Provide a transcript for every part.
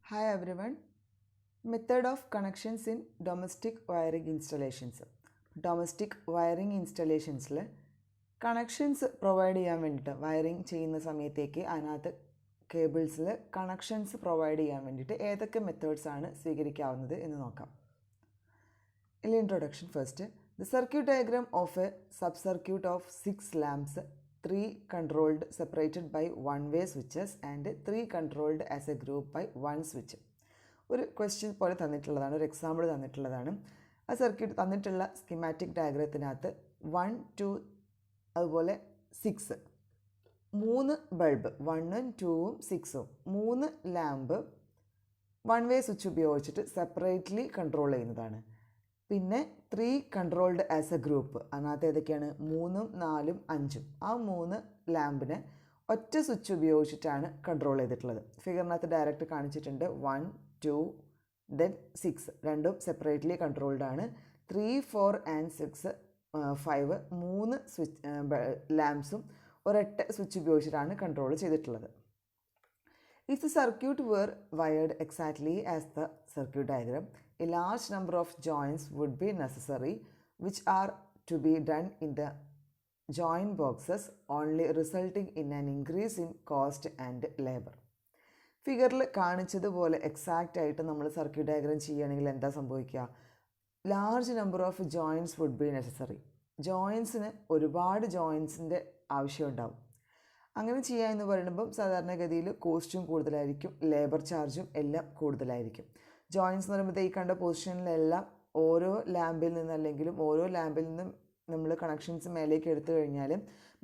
Hi everyone. Method of connections in domestic wiring installations. Domestic wiring installationsൽ connections provide ചെയ്യാൻ വേണ്ടിയിട്ട് wiring ചെയ്യുന്ന സമയത്തേക്ക് അതിനകത്ത് കേബിൾസിൽ കണക്ഷൻസ് പ്രൊവൈഡ് ചെയ്യാൻ വേണ്ടിയിട്ട് ഏതൊക്കെ മെത്തേഡ്സ് ആണ് സ്വീകരിക്കാവുന്നത് എന്ന് നോക്കാം. Introduction first. The circuit diagram of a sub-circuit of 6 lamps, 3 controlled separated by one-way switches and 3 controlled as a group by one switch. ഒരു ക്വസ്റ്റ്യൻ പോലെ തന്നിട്ടുള്ളതാണ്, ഒരു എക്സാമ്പിൾ തന്നിട്ടുള്ളതാണ്. ആ സർക്യൂട്ട് തന്നിട്ടുള്ള സ്കിമാറ്റിക് ഡയഗ്രത്തിനകത്ത് 1, 2 അതുപോലെ 6 3 ബൾബ് 1ഉം 2ഉം 6ഉം 3 ലാമ്പ് വൺ വേ സ്വിച്ച് ഉപയോഗിച്ചിട്ട് സെപ്പറേറ്റ്ലി കൺട്രോൾ ചെയ്യുന്നതാണ്. പിന്നെ 3 കൺട്രോൾഡ് ആസ് എ ഗ്രൂപ്പ്, അതിനകത്ത് ഏതൊക്കെയാണ് 3ഉം 4ഉം 5ഉം. ആ 3 ലാമ്പിനെ ഒറ്റ സ്വിച്ച് ഉപയോഗിച്ചിട്ടാണ് കൺട്രോൾ ചെയ്തിട്ടുള്ളത്. ഫിഗറിനകത്ത് ഡയറക്റ്റ് കാണിച്ചിട്ടുണ്ട്. 1, 2 ദെൻ 6 രണ്ടും സെപ്പറേറ്റ്ലി കൺട്രോൾഡ് ആണ്. 3, 4 ആൻഡ് 6, 5 3 സ്വിച്ച് ലാമ്പ്സും ഒരൊറ്റ സ്വിച്ച് ഉപയോഗിച്ചിട്ടാണ് കൺട്രോൾ ചെയ്തിട്ടുള്ളത്. If the circuit were wired exactly as the circuit diagram, a large number of joints would be necessary, which are to be done in the joint boxes, only resulting in an increase in cost and labor. ഫിഗറിൽ കാണിച്ചതുപോലെ exact ആയിട്ട് നമ്മൾ circuit diagram ചെയ്യുകയാണെങ്കിൽ എന്താ സംഭവിക്കുക? Large number of joints would be necessary. ജോയിൻസിന് ഒരുപാട് ജോയിൻസിൻ്റെ ആവശ്യമുണ്ടാവും. അങ്ങനെ ചെയ്യുക എന്ന് പറയുമ്പം സാധാരണഗതിയിൽ കോസ്റ്റും കൂടുതലായിരിക്കും, ലേബർ ചാർജും എല്ലാം കൂടുതലായിരിക്കും. ജോയിൻസ് എന്ന് പറയുമ്പോൾ ഈ കണ്ട പൊസിഷനിലെല്ലാം ഓരോ ലാമ്പിൽ നിന്ന് അല്ലെങ്കിലും ഓരോ ലാമ്പിൽ നിന്നും നമ്മൾ കണക്ഷൻസ് മേലേക്ക് എടുത്തു കഴിഞ്ഞാൽ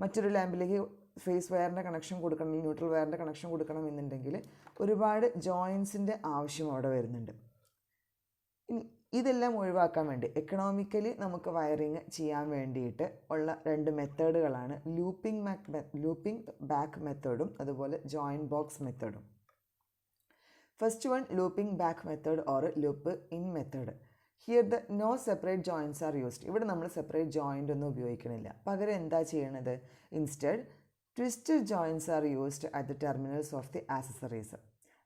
മറ്റൊരു ലാമ്പിലേക്ക് ഫേസ് വയറിൻ്റെ കണക്ഷൻ കൊടുക്കണം, ന്യൂട്രൽ വയറിൻ്റെ കണക്ഷൻ കൊടുക്കണം എന്നുണ്ടെങ്കിൽ ഒരുപാട് ജോയിൻസിൻ്റെ ആവശ്യം അവിടെ വരുന്നുണ്ട്. ഇതെല്ലാം ഒഴിവാക്കാൻ വേണ്ടി എക്കണോമിക്കലി നമുക്ക് വയറിങ് ചെയ്യാൻ വേണ്ടിയിട്ട് ഉള്ള 2 മെത്തേഡുകളാണ് ലൂപ്പിംഗ് ബാക്ക് മെത്തേഡും അതുപോലെ ജോയിൻറ്റ് ബോക്സ് മെത്തേഡും. First one looping back method or loop in method. Here the no separate joints are used. ഇവിടെ നമ്മൾ സെപ്പറേറ്റ് ജോയിൻ്റ് ഒന്നും ഉപയോഗിക്കണില്ല. പകരം എന്താ ചെയ്യണത്? Instead twisted joints are used at the terminals of the accessories.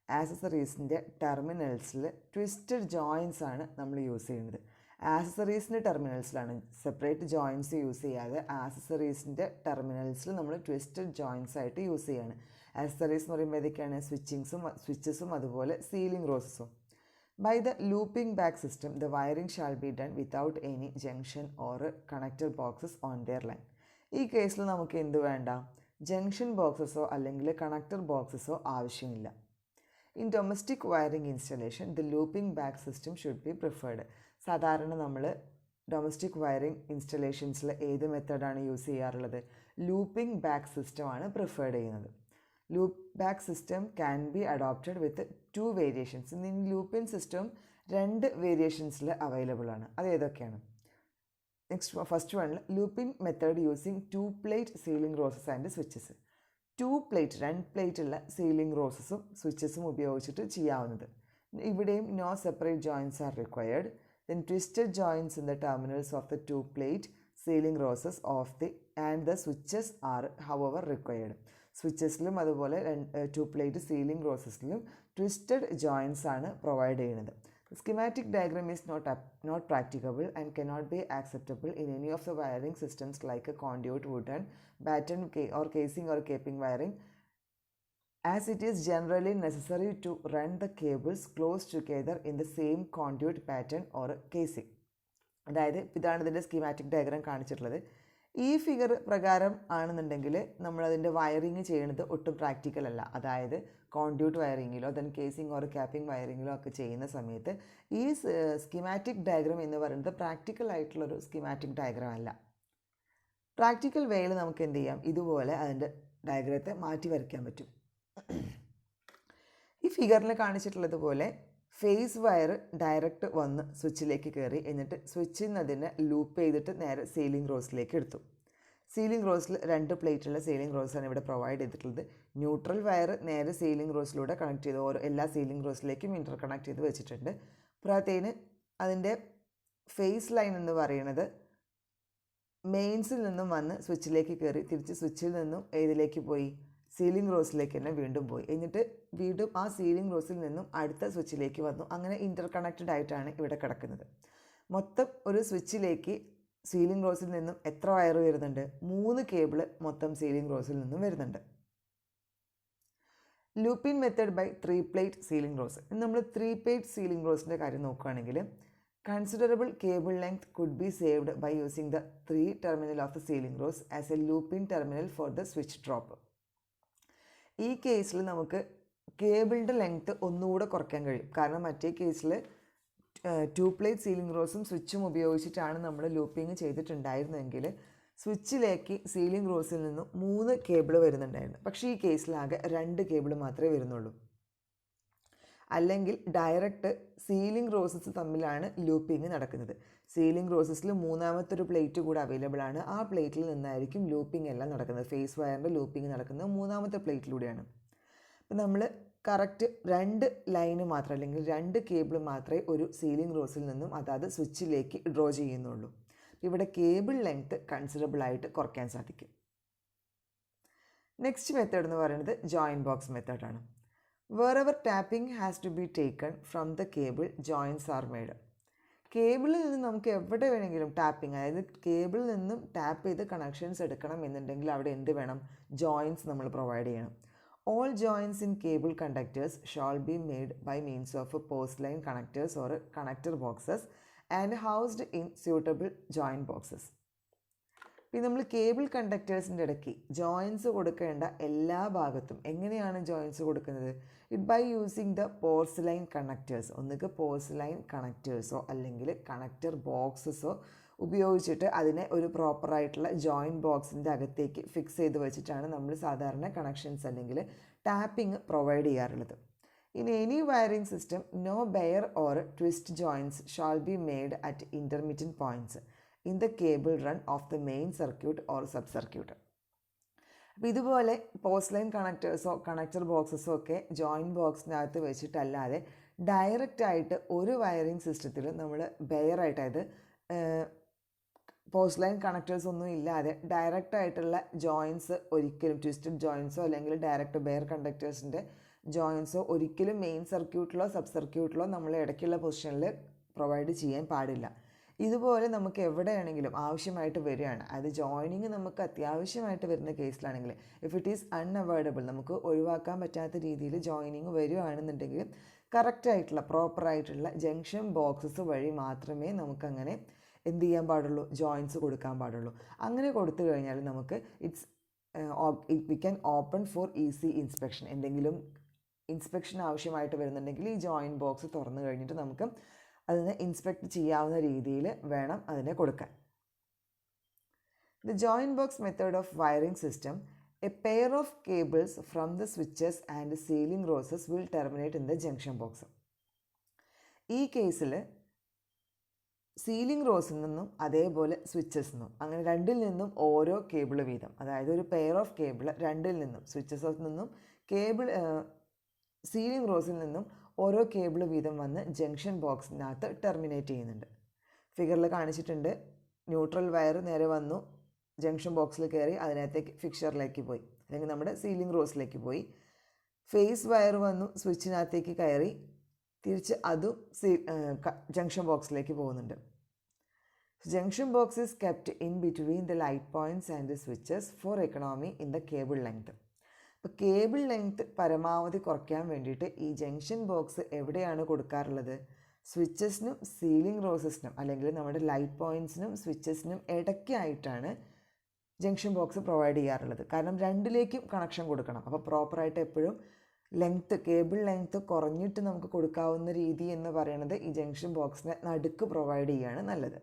ആക്സസറീസിൻ്റെ ടെർമിനൽസിൽ ട്വിസ്റ്റഡ് ജോയിൻറ്റ്സ് ആണ് നമ്മൾ യൂസ് ചെയ്യുന്നത്. ആക്സസറീസിൻ്റെ ടെർമിനൽസിലാണ് സെപ്പറേറ്റ് ജോയിൻറ്റ്സ് യൂസ് ചെയ്യാതെ ആക്സസറീസിൻ്റെ ടെർമിനൽസിൽ നമ്മൾ ട്വിസ്റ്റഡ് ജോയിൻറ്റ്സ് ആയിട്ട് യൂസ് ചെയ്യാണ്. ആക്സസറീസ് എന്ന് പറയുമ്പോൾ ഏതൊക്കെയാണ്? സ്വിച്ചസും അതുപോലെ സീലിംഗ് റോസസും. By the looping back system the wiring shall be done without any junction or connector boxes on their line. ഈ കേസിൽ നമുക്ക് എന്ത് വേണ്ട? ജംഗ്ഷൻ ബോക്സസോ അല്ലെങ്കിൽ കണക്റ്റർ ബോക്സസോ ആവശ്യമില്ല. In domestic wiring installation the looping back system should be preferred. സാധാരണ നമ്മൾ ഡൊമസ്റ്റിക് വയറിംഗ് ഇൻസ്റ്റലേഷൻസിൽ ഏത് മെത്തേഡാണ് യൂസ് ചെയ്യാറുള്ളത്? ലൂപ്പിംഗ് ബാക്ക് സിസ്റ്റമാണ് പ്രിഫേർഡ് ചെയ്യുന്നത്. Loop back system can be adopted with 2 variations. ഇനി ലൂപ്പിംഗ് സിസ്റ്റം 2 വേരിയേഷൻസിൽ അവൈലബിൾ ആണ്. അത് ഏതൊക്കെയാണ്? നെക്സ്റ്റ് ഫസ്റ്റ് വണ്ണിൽ looping method using 2 plate ceiling roses and switches. 2 plate ഉള്ള സീലിംഗ് റോസസും സ്വിച്ചസും ഉപയോഗിച്ചിട്ട് ചെയ്യാവുന്നത്. ഇവിടെയും no separate joints are required. Then twisted joints in the terminals of the 2 plate ceiling roses of the and the switches are however required. സ്വിച്ചസിലും അതുപോലെ 2 plate ceiling റോസസിലും twisted joints ആണ് പ്രൊവൈഡ് ചെയ്യുന്നത്. Schematic diagram is not practicable and cannot be acceptable in any of the wiring systems like a conduit, wooden, batten or casing or caping wiring, as it is generally necessary to run the cables close together in the same conduit, batten or casing. അതായത് ഇതാണ് ഇതിൻ്റെ schematic diagram കാണിച്ചിട്ടുള്ളത്. ഈ figure പ്രകാരം ആണെന്നുണ്ടെങ്കിൽ നമ്മളതിൻ്റെ wiring ചെയ്യുന്നത് ഒട്ടും പ്രാക്ടിക്കൽ അല്ല. അതായത് കോൺഡ്യൂട്ട് വയറിങ്ങിലോ ദെൻ കേസിംഗ് ഓർ ക്യാപ്പിംഗ് വയറിങ്ങിലോ ഒക്കെ ചെയ്യുന്ന സമയത്ത് ഈ സ്കീമാറ്റിക് ഡയഗ്രാം എന്ന് പറയുന്നത് പ്രാക്ടിക്കൽ ആയിട്ടുള്ളൊരു സ്കീമാറ്റിക് ഡയഗ്രാം അല്ല. പ്രാക്ടിക്കൽ വേയിൽ നമുക്ക് എന്ത് ചെയ്യാം? ഇതുപോലെ അതിൻ്റെ ഡയഗ്രത്തെ മാറ്റി വരയ്ക്കാൻ പറ്റും. ഈ ഫിഗറിൽ കാണിച്ചിട്ടുള്ളതുപോലെ ഫേസ് വയർ ഡയറക്റ്റ് വന്ന് സ്വിച്ചിലേക്ക് കയറി, എന്നിട്ട് സ്വിച്ചിൽ നിന്ന് അതിനെ ലൂപ്പ് ചെയ്തിട്ട് നേരെ സീലിംഗ് റോസിലേക്ക് എടുത്തു. സീലിംഗ് റോസിൽ 2 പ്ലേറ്റുള്ള സീലിംഗ് റോസാണ് ഇവിടെ പ്രൊവൈഡ് ചെയ്തിട്ടുള്ളത്. ന്യൂട്രൽ വയർ നേരെ സീലിംഗ് റോസിലൂടെ കണക്ട് ചെയ്ത് എല്ലാ സീലിംഗ് റോസിലേക്കും ഇൻ്റർ കണക്ട് ചെയ്ത് വെച്ചിട്ടുണ്ട്. പുറത്തേന് അതിൻ്റെ ഫേസ് ലൈൻ എന്ന് പറയുന്നത് മെയിൻസിൽ നിന്നും വന്ന് സ്വിച്ചിലേക്ക് കയറി തിരിച്ച് സ്വിച്ചിൽ നിന്നും ഏതിലേക്ക് പോയി? സീലിംഗ് റോസിലേക്ക് തന്നെ വീണ്ടും പോയി. എന്നിട്ട് വീണ്ടും ആ സീലിംഗ് റോസിൽ നിന്നും അടുത്ത സ്വിച്ചിലേക്ക് വന്നു. അങ്ങനെ ഇൻ്റർ കണക്റ്റഡ് ആയിട്ടാണ് ഇവിടെ കിടക്കുന്നത്. മൊത്തം ഒരു സ്വിച്ചിലേക്ക് സീലിംഗ് റോസിൽ നിന്നും എത്ര വയർ വരുന്നുണ്ട്? 3 കേബിൾ മൊത്തം സീലിംഗ് റോസിൽ നിന്നും വരുന്നുണ്ട്. Looping method by 3 plate ceiling rose. നമ്മൾ 3 പ്ലേറ്റ് സീലിംഗ് റോസിൻ്റെ കാര്യം നോക്കുകയാണെങ്കിൽ considerable cable length could be saved by using the 3 terminal of the ceiling rose as a looping terminal for the switch drop. ഈ കേസിൽ നമുക്ക് കേബിളിൻ്റെ ലെങ്ത്ത് ഒന്നുകൂടെ കുറയ്ക്കാൻ കഴിയും. കാരണം മറ്റേ കേസിൽ 2 പ്ലേറ്റ് സീലിംഗ് റോസും സ്വിച്ചും ഉപയോഗിച്ചിട്ടാണ് നമ്മൾ ലൂപ്പിംഗ് ചെയ്തിട്ടുണ്ടായിരുന്നെങ്കിൽ സ്വിച്ചിലേക്ക് സീലിംഗ് റോസിൽ നിന്നും 3 കേബിൾ വരുന്നുണ്ടായിരുന്നു. പക്ഷേ ഈ കേസിലാകെ 2 കേബിൾ മാത്രമേ വരുന്നുള്ളൂ. അല്ലെങ്കിൽ ഡയറക്റ്റ് സീലിംഗ് റോസസ് തമ്മിലാണ് ലൂപ്പിംഗ് നടക്കുന്നത്. സീലിംഗ് റോസസിൽ 3ാമത്തെ ഒരു പ്ലേറ്റ് കൂടെ അവൈലബിൾ ആണ്. ആ പ്ലേറ്റിൽ നിന്നായിരിക്കും ലൂപ്പിംഗ് എല്ലാം നടക്കുന്നത്. ഫേസ് വയറിൻ്റെ ലൂപ്പിംഗ് നടക്കുന്നത് 3ാമത്തെ പ്ലേറ്റിലൂടെയാണ്. അപ്പം നമ്മൾ കറക്റ്റ് 2 ലൈന് മാത്രം അല്ലെങ്കിൽ 2 കേബിൾ മാത്രമേ ഒരു സീലിംഗ് റോസിൽ നിന്നും അതായത് സ്വിച്ചിലേക്ക് ഡ്രോ ചെയ്യുന്നുള്ളൂ. ഇവിടെ കേബിൾ ലെങ്ത്ത് കൺസിഡറബിൾ ആയിട്ട് കുറയ്ക്കാൻ സാധിക്കും. നെക്സ്റ്റ് മെത്തേഡ് എന്ന് പറയുന്നത് ജോയിൻ ബോക്സ് മെത്തേഡാണ്. Wherever tapping has to be taken from the cable, joints are made. കേബിളിൽ നിന്ന് നമുക്ക് എവിടെ വേണമെങ്കിലും ടാപ്പിംഗ്, അതായത് കേബിളിൽ നിന്നും ടാപ്പ് ചെയ്ത് കണക്ഷൻസ് എടുക്കണം എന്നുണ്ടെങ്കിൽ അവിടെ എന്ത് വേണം? ജോയിൻസ് നമ്മൾ പ്രൊവൈഡ് ചെയ്യണം. All joints in cable conductors shall be made by means of porcelain connectors or connector boxes and housed in suitable joint boxes. പിന്നെ നമ്മൾ കേബിൾ കണ്ടക്ടേഴ്സിൻ്റെ ഇടയ്ക്ക് ജോയിൻസ് കൊടുക്കേണ്ട എല്ലാ ഭാഗത്തും എങ്ങനെയാണ് ജോയിൻസ് കൊടുക്കുന്നത്? By using the porcelain connectors. ഒന്നുകിൽ പോർസലൈൻ കണക്ടേഴ്സോ അല്ലെങ്കിൽ കണക്ടർ ബോക്സസോ ഉപയോഗിച്ചിട്ട് അതിനെ ഒരു പ്രോപ്പറായിട്ടുള്ള ജോയിൻറ്റ് ബോക്സിൻ്റെ അകത്തേക്ക് ഫിക്സ് ചെയ്ത് വെച്ചിട്ടാണ് നമ്മൾ സാധാരണ കണക്ഷൻസ് അല്ലെങ്കിൽ ടാപ്പിംഗ് പ്രൊവൈഡ് ചെയ്യാറുള്ളത്. In any wiring system no bare or twist joints shall be made at intermediate points in the cable run of the main circuit or sub circuit. അപ്പോൾ ഇതുപോലെ പോർസലൈൻ കണക്ടേഴ്സോ കണക്ടർ ബോക്സസോ ഒക്കെ joint ബോക്സിനകത്ത് വെച്ചിട്ടല്ലാതെ ഡയറക്റ്റായിട്ട് ഒരു wiring സിസ്റ്റത്തിൽ നമ്മൾ ബെയറായിട്ട്, അതായത് പോർസലൈൻ കണക്ടേഴ്സ് ഒന്നും ഇല്ലാതെ ഡയറക്റ്റായിട്ടുള്ള ജോയിൻസ് ഒരിക്കലും ട്വിസ്റ്റഡ് ജോയിൻസോ അല്ലെങ്കിൽ ഡയറക്റ്റ് ബെയർ കണ്ടക്ടേഴ്സിൻ്റെ ജോയിൻസോ ഒരിക്കലും മെയിൻ സർക്യൂട്ടിലോ സബ് സർക്യൂട്ടിലോ നമ്മൾ ഇടയ്ക്കുള്ള പൊസിഷനിൽ പ്രൊവൈഡ് ചെയ്യാൻ പാടില്ല. ഇതുപോലെ നമുക്ക് എവിടെയാണെങ്കിലും ആവശ്യമായിട്ട് വരികയാണ്, അത് ജോയിനിങ് നമുക്ക് അത്യാവശ്യമായിട്ട് വരുന്ന കേസിലാണെങ്കിൽ, ഇഫ് ഇറ്റ് ഈസ് അൺഅവോയ്ഡബിൾ, നമുക്ക് ഒഴിവാക്കാൻ പറ്റാത്ത രീതിയിൽ ജോയിനിങ് വരികയാണെന്നുണ്ടെങ്കിൽ കറക്റ്റായിട്ടുള്ള പ്രോപ്പറായിട്ടുള്ള ജംഗ്ഷൻ ബോക്സസ് വഴി മാത്രമേ നമുക്കങ്ങനെ എന്ത് ചെയ്യാൻ പാടുള്ളൂ? ജോയിൻസ് കൊടുക്കാൻ പാടുള്ളൂ. അങ്ങനെ കൊടുത്തു കഴിഞ്ഞാൽ നമുക്ക് we can open four easy inspection. എന്തെങ്കിലും ഇൻസ്പെക്ഷൻ ആവശ്യമായിട്ട് വരുന്നുണ്ടെങ്കിൽ ഈ ജോയിൻറ്റ് ബോക്സ് തുറന്നു കഴിഞ്ഞിട്ട് നമുക്ക് അതിനെ ഇൻസ്പെക്ട് ചെയ്യാവുന്ന രീതിയിൽ വേണം അതിനെ കൊടുക്കാൻ. The joint box method of wiring system, a pair of cables from the switches and ceiling roses will terminate in the junction box. ഈ കേസിൽ സീലിംഗ് റോസിൽ നിന്നും അതേപോലെ സ്വിച്ചസിൽ നിന്നും അങ്ങനെ 2ൽ നിന്നും ഓരോ കേബിൾ വീതം, അതായത് ഒരു പെയർ ഓഫ് കേബിൾ 2ൽ നിന്നും സ്വിച്ചസിൽ നിന്നും കേബിൾ സീലിംഗ് റോസിൽ നിന്നും ഓരോ കേബിൾ വീതം വന്ന് ജംഗ്ഷൻ ബോക്സിനകത്ത് ടെർമിനേറ്റ് ചെയ്യുന്നുണ്ട്. ഫിഗറിൽ കാണിച്ചിട്ടുണ്ട്. ന്യൂട്രൽ വയർ നേരെ വന്നു, ജംഗ്ഷൻ ബോക്സിൽ കയറി അതിനകത്തേക്ക് ഫിക്സറിലേക്ക് പോയി അല്ലെങ്കിൽ നമ്മുടെ സീലിംഗ് റോസിലേക്ക് പോയി. ഫേസ് വയർ വന്നു, സ്വിച്ചിനകത്തേക്ക് കയറി തിരിച്ച് അതും ജംഗ്ഷൻ ബോക്സിലേക്ക് പോകുന്നുണ്ട്. Junction box is kept in between the light points and the switches for economy in the cable length. അപ്പോൾ കേബിൾ ലെങ്ത് പരമാവധി കുറയ്ക്കാൻ വേണ്ടിയിട്ട് ഈ ജംഗ്ഷൻ ബോക്സ് എവിടെയാണ് കൊടുക്കാറുള്ളത്? സ്വിച്ചസിനും സീലിംഗ് റോസസിനും അല്ലെങ്കിൽ നമ്മുടെ ലൈറ്റ് പോയിൻറ്റ്സിനും സ്വിച്ചസിനും ഇടയ്ക്കായിട്ടാണ് ജംഗ്ഷൻ ബോക്സ് പ്രൊവൈഡ് ചെയ്യാറുള്ളത്. കാരണം 2ലേക്കും കണക്ഷൻ കൊടുക്കണം. അപ്പോൾ പ്രോപ്പറായിട്ട് എപ്പോഴും കേബിൾ ലെങ്ത്ത് കുറഞ്ഞിട്ട് നമുക്ക് കൊടുക്കാവുന്ന രീതി എന്ന് പറയുന്നത് ഈ ജംഗ്ഷൻ ബോക്സിനെ നടുക്ക് പ്രൊവൈഡ് ചെയ്യുകയാണ് നല്ലത്.